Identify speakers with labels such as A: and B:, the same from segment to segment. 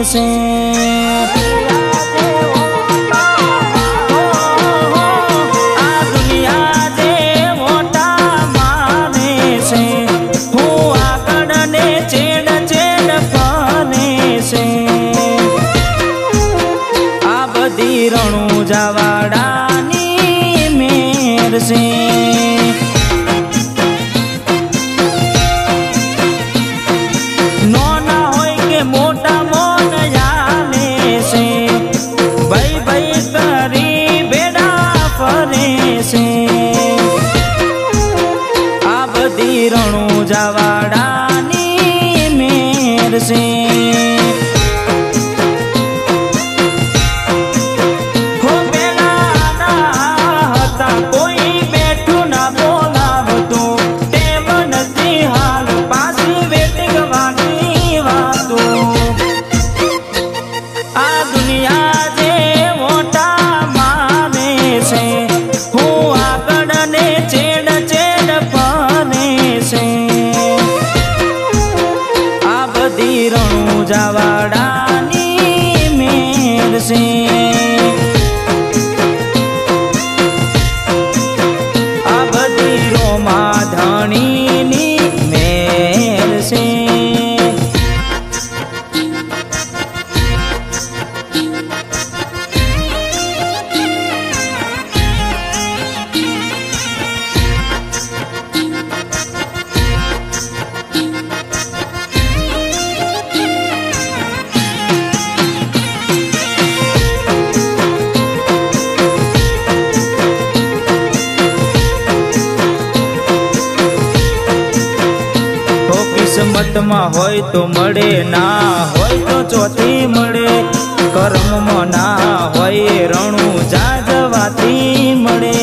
A: છે। આ દુનિયા જે મોટા માને છે, હું આગળ ને ચેડ ચેડ ફરે છે। આ બધી રણુજાવાડાની મેર છે। રણુજાવાડાની મેર છે। હો પેલા હતા કોઈ બેઠું ના બોલાવતું, તેમ નથી હાલ પાછી વેટિંગ વાગી વાતું। આ દુનિયા જે મોટા માને છે, હું આગળ ને ચેડ ચેડ ફરે છે। રણુજાવાડાની મેર છે। આ બધી રોમાધણીની મેર છે। કિસ્મતમાં હોય તો મળે, ના હોય તો ચોથી મળે। કર્મમાં ના હોય રણુજા જવાથી મળે।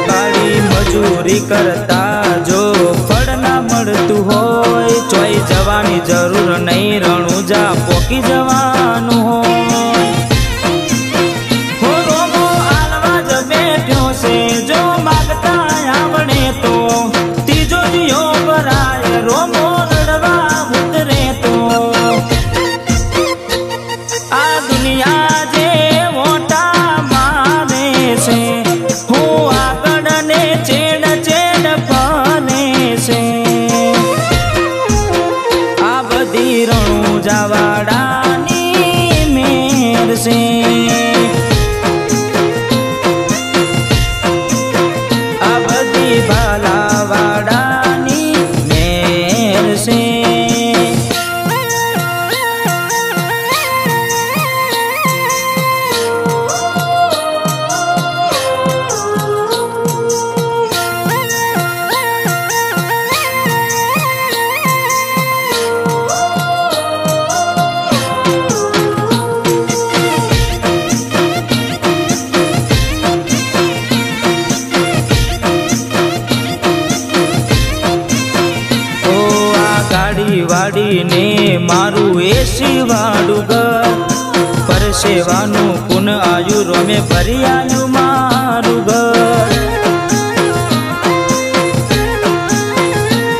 A: કાળી મજૂરી કરતા જો ફળ ના મળતું હોય, ચોઈ જવાની જરૂર નહીં, રણુજા પોકી જવાનું હોય। રણુજાવાડાની મેર છે। આ બધી ભાલાવાડાની મેર છે। વાડીને મારું એસી વાળું ઘર, પરસેવાનું પુન આયુ રમે ભરી આયુ મારું ઘર।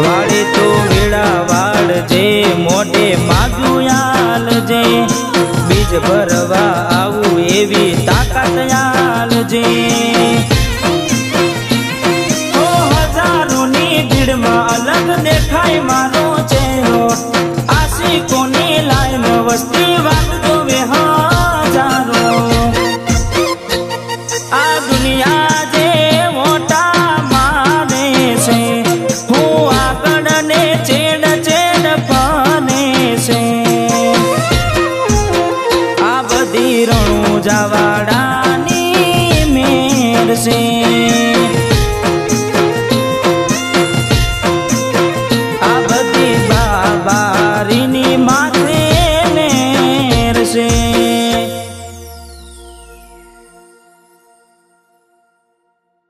A: વાડે તો વેળા વાળજે, મોઢે માગ્યું આલજે, બીજ ભરવા આવું એવી તાકાત આલજે।